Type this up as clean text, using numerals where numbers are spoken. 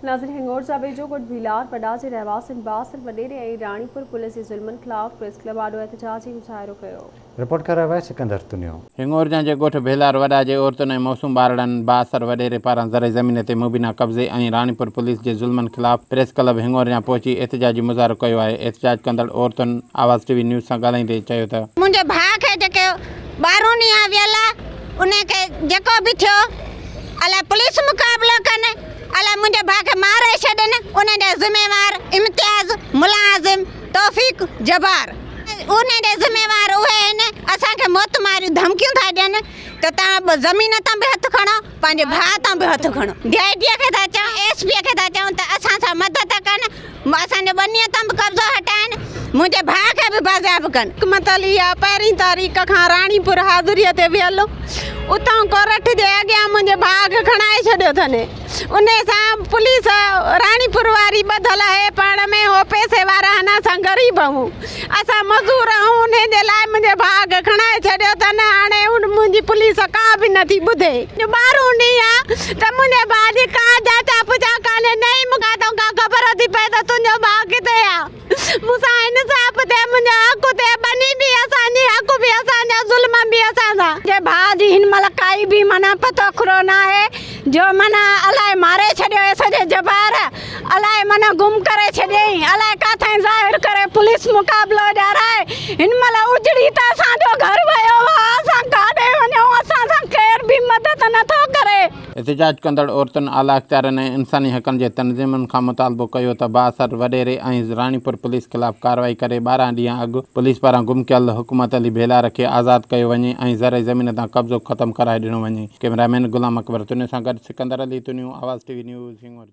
नाज़रीन हिंगोर जा वेझो ॻोठ भीलार वॾा जे रहवासियुनि बासर वॾेरे ऐं राणीपुर पुलिस जे ज़ुल्मनि ख़िलाफ़ प्रेस क्लब आॾो एहतजाजी मुज़ाहिरो कयो। रिपोर्ट कर रहा है सिकंदर तुनियो। हिंगोर जे ॻोठ भीलार वॾा जे औरतुनि ऐं मौसूम ॿारड़नि बासर वॾेरे पारां ज़र ज़मीन ते मुबीना कब्ज़े ऐं राणीपुर पुलिस जे ज़ुल्मनि ख़िलाफ़ प्रेस क्लब हिंगोर जा पहुची एहतजाजी मुज़ाहिरो कयो आहे। एहतजाज कंदड़ औरतुनि आवाज़ टीवी न्यूज़ सां ॻाल्हाईंदे चयो त मुंहिंजे भाउ खे जेके ॿारूं ॾींहं वियल उनखे जेको बि थियो अलाए पुलिस मुक़ाबिलो कनि अलाए मुंहिंजे भाउ खे मारे छॾनि उनजे ज़िम्मेवार इम्तियाज़ मुलाज़िम तौफ़ीक़ जब्बार उनजे ज़िम्मेवार उहे आहिनि। असांखे मौत मारियूं धमकियूं था ॾियनि त तव्हां ज़मीन तां बि हथु खणो पंहिंजे भाउ तां बि हथु खणो। DIG खे था चऊं SP खे था चऊं त असां सां मदद कनि असांजे बनीअ तां बि कब्ज़ो हटाइनि मुंहिंजे भाउ खे बि बाज़ाब कनि। हिकमत अली आहे 1 तारीख़ खां राणीपुर हाज़ुरीअ ते वियल उतां कोरठ जे अॻियां मुंहिंजे भाउ खे खणाए छॾियो अथनि। उन सां पुलिस राणीपुर वारी ॿधल आहे पाण में हो पैसे वारा आहिनि असां ग़रीब आहियूं असां मज़दूर आहियूं उन जे लाइ मुंहिंजे भाउ खे खणाए छॾियो अथनि। हाणे मुंहिंजी पुलिस का बि नथी ॿुधे। ॿारूं ॾींहं आहे त मुंहिंजे भाउ जी का जाचा पुछा कान्हे नहीं मूंखां तोखां ख़बर थी पए त तुंहिंजो भाउ किथे आहे। मूंसां इंसाफ़ थिए मुंहिंजो हक़ थिए बनी बि असांजी हक़ बि असांजा ज़ुल्म बि असांजा। मुंहिंजे भाउ जी हिन महिल काई बि माना पतो खुरो न आहे जो माना अलाए मारे छॾियो सॼे जब्बार अलाए माना गुम करे छॾियईं अलाए किथां ज़ाहिर करे पुलिस मुक़ाबिलो ॾियाराए हिन महिल उजड़ी त असांजो घर वियो आहे असां काॾे वञूं असां सां केर बि मदद नथो करे। एहतजाज कंदड़ औरतुनि आला इख्तियारनि ऐं इंसानी हक़नि जे तंज़ीमुनि खां मुतालबो कयो त बासर वॾेरे ऐं राणीपुर पुलिस ख़िलाफ़ कार्रवाई करे 12 ॾींहं अॻु पुलिस पारां गुम कयल हुकूमत अली भीलार खे आज़ादु कयो वञे ऐं ज़र ज़मीन तां कब्ज़ो ख़तमु कराए ॾिनो वञे। कैमरामैन गुलाम अकबर तुनियो सां गॾु सिकंदर अली तुनियो आवाज़ टीवी न्यूज़ हिंगोर।